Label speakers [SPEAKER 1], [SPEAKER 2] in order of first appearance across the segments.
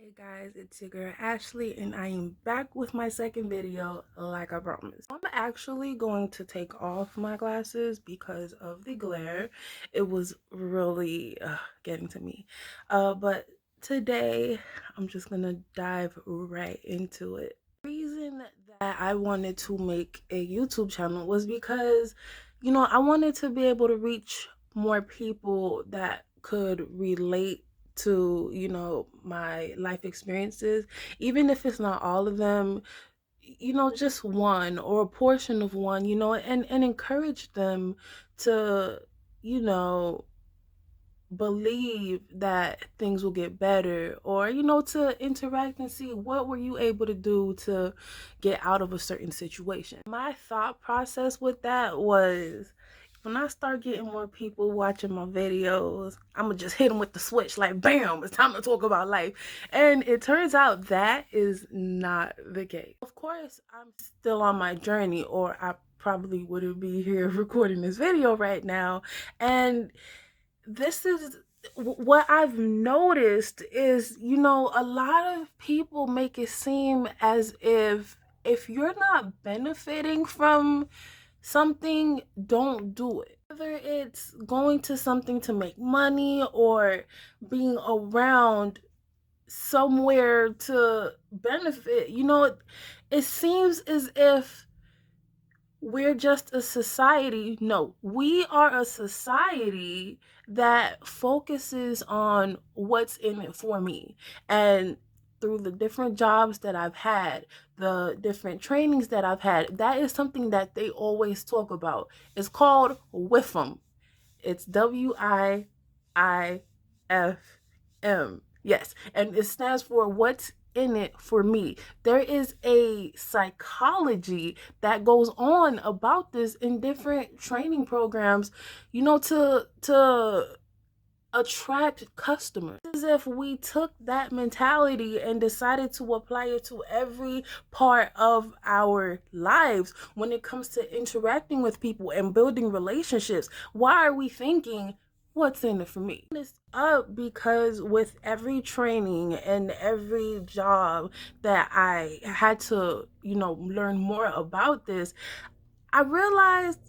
[SPEAKER 1] Hey guys, it's your girl Ashley, and I am back with my second video like I promised. I'm actually going to take off my glasses because of the glare. It was really getting to me. But today I'm just gonna dive right into it. The reason that I wanted to make a YouTube channel was because, I wanted to be able to reach more people that could relate to my life experiences, even if it's not all of them, just one or a portion of one, and encourage them to you know believe that things will get better, or to interact and see what were you able to do to get out of a certain situation. My thought process with that was, when I start getting more people watching my videos, I'm gonna just hit them with the switch, like bam, it's time to talk about life. And it turns out that is not the case. Of course, I'm still on my journey, or I probably wouldn't be here recording this video right now. And this is what I've noticed is, a lot of people make it seem as if you're not benefiting from something, don't do it. Whether it's going to something to make money or being around somewhere to benefit, it seems as if we're just a society. No, we are a society that focuses on what's in it for me. And through the different jobs that I've had, the different trainings that I've had, that is something that they always talk about. It's called WIIFM. It's WIIFM. Yes, and it stands for what's in it for me. There is a psychology that goes on about this in different training programs, to attract customers. As if we took that mentality and decided to apply it to every part of our lives when it comes to interacting with people and building relationships. Why are we thinking, what's in it for me? It's up because with every training and every job that I had to, learn more about this, I realized,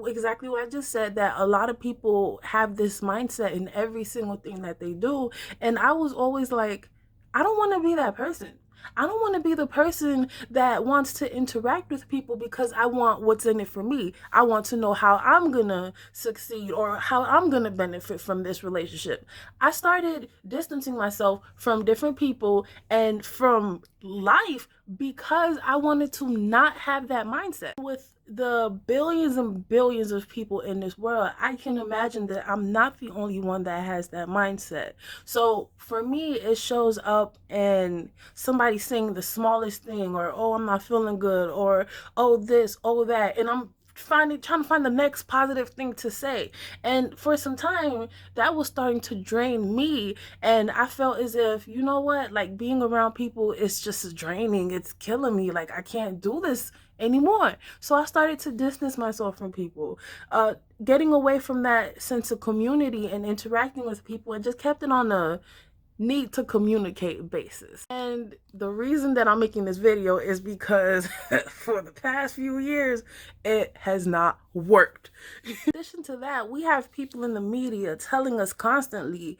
[SPEAKER 1] exactly what I just said, that a lot of people have this mindset in every single thing that they do. And I was always like, I don't want to be that person. I don't want to be the person that wants to interact with people because I want what's in it for me. I want to know how I'm going to succeed or how I'm going to benefit from this relationship. I started distancing myself from different people and from life because I wanted to not have that mindset. With the billions and billions of people in this world, I can imagine that I'm not the only one that has that mindset. So for me, it shows up in somebody saying the smallest thing, or, oh, I'm not feeling good, or, oh, this, oh, that. And I'm trying to find the next positive thing to say. And for some time, that was starting to drain me. And I felt as if, you know what, like, being around people is just draining. It's killing me. Like, I can't do this anymore. So I started to distance myself from people, getting away from that sense of community and interacting with people, and just kept it on a need to communicate basis. And the reason that I'm making this video is because for the past few years, it has not worked. In addition to that, we have people in the media telling us constantly,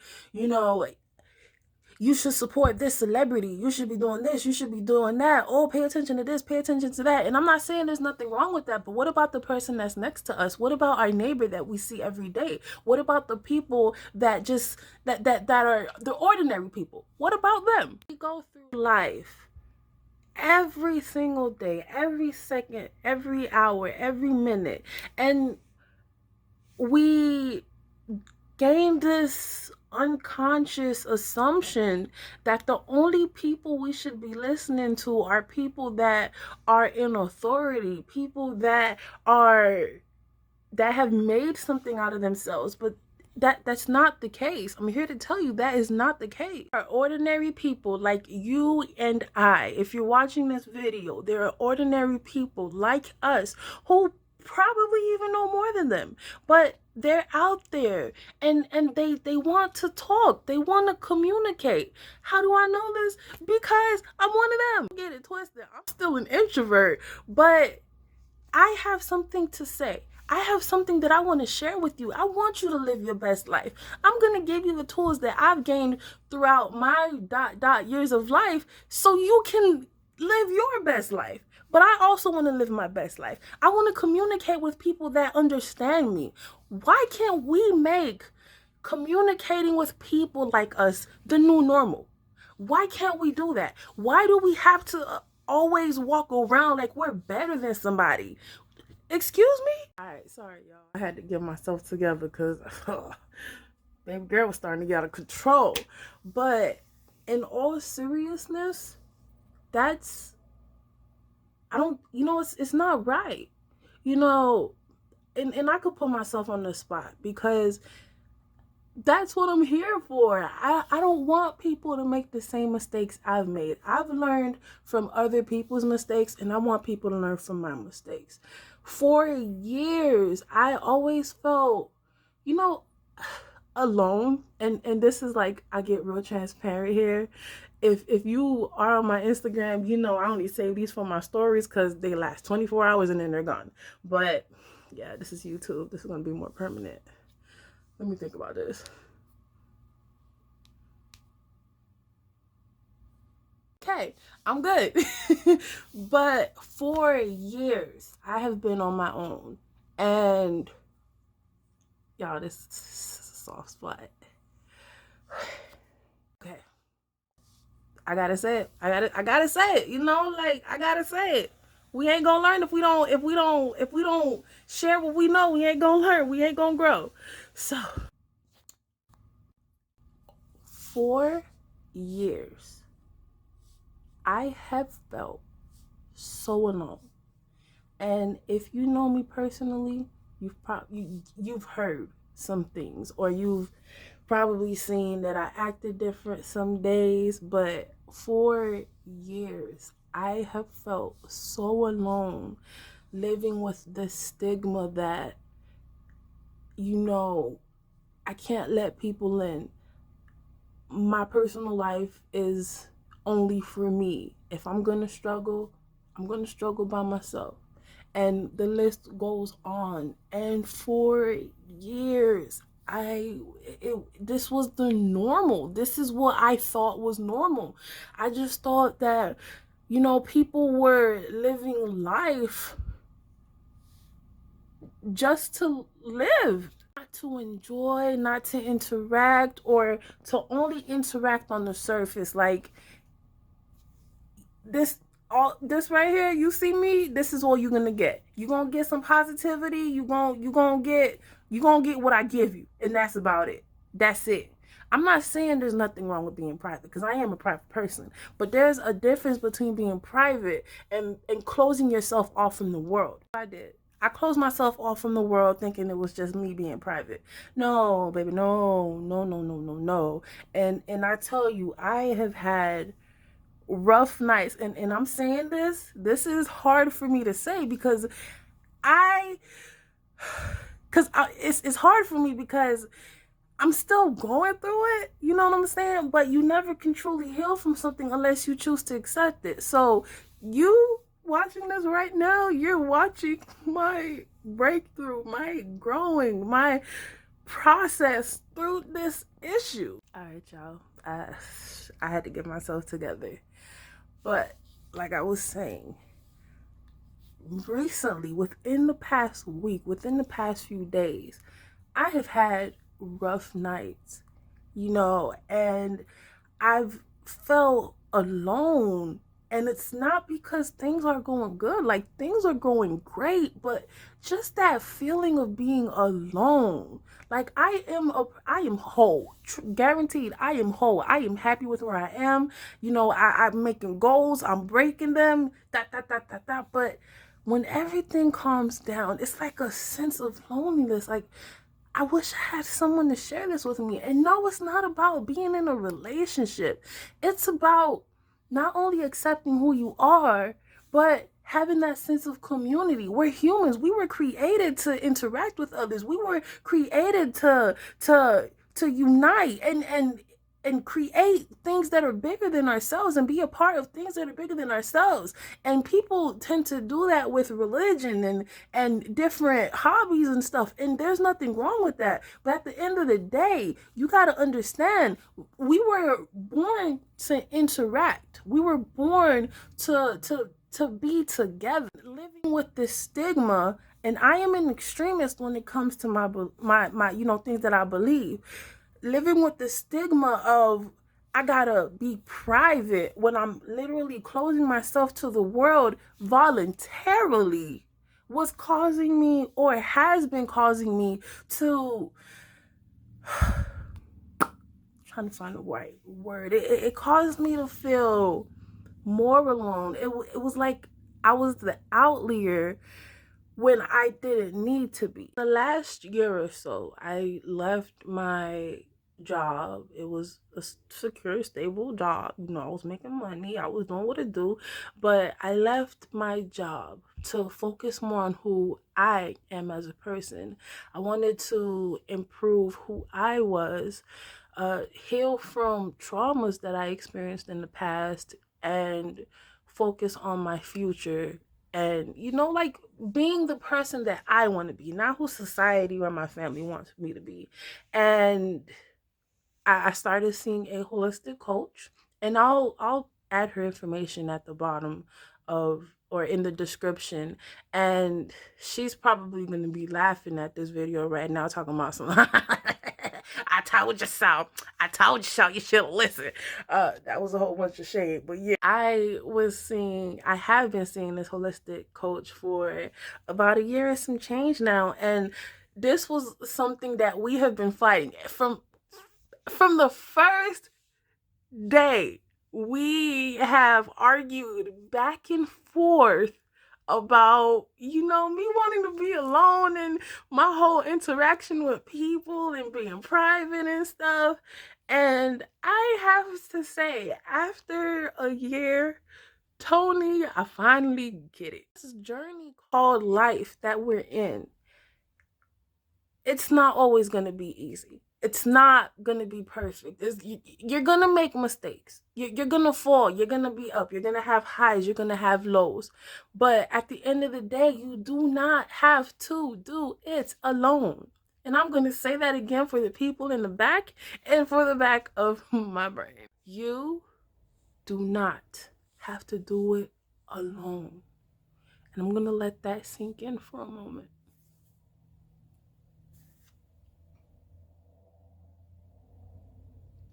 [SPEAKER 1] you should support this celebrity, you should be doing this, you should be doing that, oh, pay attention to this, pay attention to that. And I'm not saying there's nothing wrong with that, but what about the person that's next to us? What about our neighbor that we see every day? What about the people that just that are the ordinary people? What about them? We go through life every single day, every second, every hour, every minute, and we gain this unconscious assumption that the only people we should be listening to are people that are in authority, people that have made something out of themselves. But that's not the case. I'm here to tell you that is not the case. There are ordinary people like you and I. If you're watching this video, there are ordinary people like us who probably even know more than them, but they're out there and they want to talk, they want to communicate. How do I know this? Because I'm one of them. Get it twisted, I'm still an introvert, but I have something to say. I have something that I want to share with you. I want you to live your best life. I'm going to give you the tools that I've gained throughout my years of life so you can live your best life. But I also want to live my best life. I want to communicate with people that understand me. Why can't we make communicating with people like us the new normal? Why can't we do that? Why do we have to always walk around like we're better than somebody? Excuse me? All right, sorry, y'all. I had to get myself together because baby girl was starting to get out of control. But in all seriousness, that's, I don't, it's not right. And I could put myself on the spot because that's what I'm here for. I don't want people to make the same mistakes I've made. I've learned from other people's mistakes, and I want people to learn from my mistakes. For years, I always felt, alone. And this is like, I get real transparent here. If you are on my Instagram, I only save these for my stories because they last 24 hours and then they're gone. But yeah, this is YouTube. This is going to be more permanent. Let me think about this. Okay, I'm good. But for years, I have been on my own. And y'all, this is a soft spot. Okay. I gotta say it. I gotta say it. I gotta say it. We ain't gonna learn if we don't share what we know. We ain't gonna learn. We ain't gonna grow. So, for years, I have felt so alone. And if you know me personally, you've heard some things, or you've probably seen that I acted different some days. But for years, I have felt so alone, living with the stigma that, I can't let people in. My personal life is only for me. If I'm gonna struggle, I'm gonna struggle by myself. And the list goes on. And for years, this was the normal. This is what I thought was normal. I just thought that, people were living life just to live, not to enjoy, not to interact, or to only interact on the surface. Like this right here, you see me, this is all you're gonna get. You're gonna get some positivity. You're gonna get what I give you, and that's about it. That's it. I'm not saying there's nothing wrong with being private, because I am a private person, but there's a difference between being private and closing yourself off from the world. I closed myself off from the world thinking it was just me being private. No, baby, no. And I tell you, I have had rough nights, and I'm saying this is hard for me to say because it's hard for me because I'm still going through it, you know what I'm saying? But you never can truly heal from something unless you choose to accept it. So you watching this right now, you're watching my breakthrough, my growing, my process through this issue. All right, y'all. I had to get myself together. But like I was saying, recently, within the past week, within the past few days, I have had rough nights, and I've felt alone. And it's not because things are going good. Like, things are going great, but just that feeling of being alone. Like, I am whole. Guaranteed, I am whole. I am happy with where I am. I'm making goals. I'm breaking them. But when everything calms down, it's like a sense of loneliness. Like, I wish I had someone to share this with me. And no, it's not about being in a relationship. It's about not only accepting who you are, but having that sense of community. We're humans. We were created to interact with others. We were created to unite and create things that are bigger than ourselves and be a part of things that are bigger than ourselves. And people tend to do that with religion and different hobbies and stuff. And there's nothing wrong with that. But at the end of the day, you got to understand, we were born to interact. We were born to be together. Living with this stigma, and I am an extremist when it comes to my things that I believe. Living with the stigma of I gotta be private when I'm literally closing myself to the world voluntarily was causing me, or has been causing me, to trying to find the right word. It caused me to feel more alone. It was like I was the outlier when I didn't need to be. The last year or so, I left my job. It was a secure, stable job. I was making money. I was doing what I do. But I left my job to focus more on who I am as a person. I wanted to improve who I was, heal from traumas that I experienced in the past, and focus on my future. And like being the person that I want to be, not who society or my family wants me to be. And I started seeing a holistic coach, and I'll add her information at the bottom of, or in the description. And she's probably going to be laughing at this video right now, talking about some I told you so. I told you so. You should listen. That was a whole bunch of shade. But yeah, I have been seeing this holistic coach for about a year and some change now. And this was something that we have been fighting from the first day. We have argued back and forth about, me wanting to be alone and my whole interaction with people and being private and stuff. And I have to say, after a year, Tony, I finally get it. This journey called life that we're in, it's not always going to be easy. It's not going to be perfect. You're going to make mistakes. You're going to fall. You're going to be up. You're going to have highs. You're going to have lows. But at the end of the day, you do not have to do it alone. And I'm going to say that again for the people in the back and for the back of my brain. You do not have to do it alone. And I'm going to let that sink in for a moment.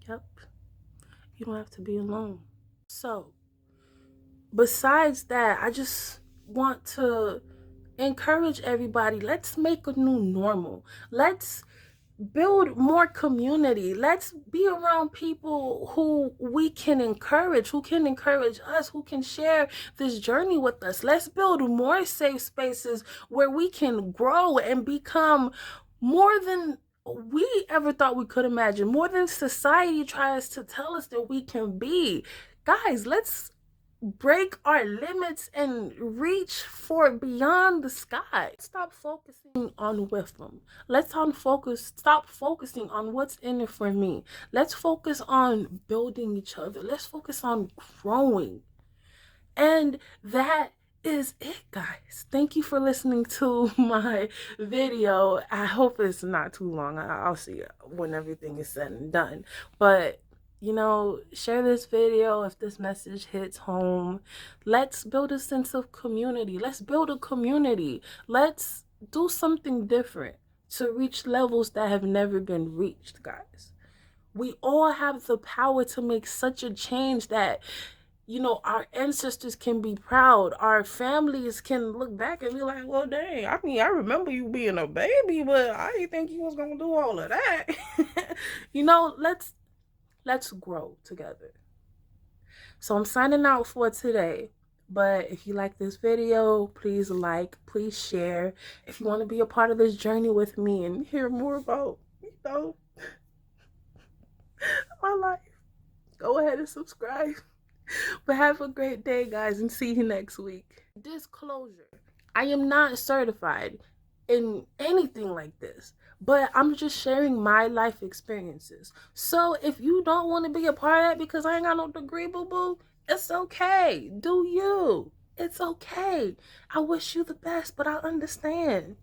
[SPEAKER 1] Yep. You don't have to be alone. So, besides that, I just want to encourage everybody. Let's make a new normal. Let's build more community. Let's be around people who we can encourage, who can encourage us, who can share this journey with us. Let's build more safe spaces where we can grow and become more than we ever thought we could imagine, more than society tries to tell us that we can be. Guys, let's break our limits and reach for beyond the sky. Stop focusing on WIIFM. Let's stop focusing on what's in it for me. Let's focus on building each other. Let's focus on growing. And that is it, guys. Thank you for listening to my video. I hope it's not too long. I'll see when everything is said and done. But share this video if this message hits home. Let's build a sense of community. Let's build a community. Let's do something different to reach levels that have never been reached, guys. We all have the power to make such a change that our ancestors can be proud. Our families can look back and be like, well, dang, I remember you being a baby, but I didn't think you was going to do all of that. Let's grow together. So I'm signing out for today. But if you like this video, please like, please share. If you want to be a part of this journey with me and hear more about, my life, go ahead and subscribe. But have a great day, guys, and see you next week. Disclosure: I am not certified in anything like this, but I'm just sharing my life experiences. So if you don't want to be a part of that because I ain't got no degree, boo boo, it's okay. Do you? It's okay. I wish you the best, but I understand.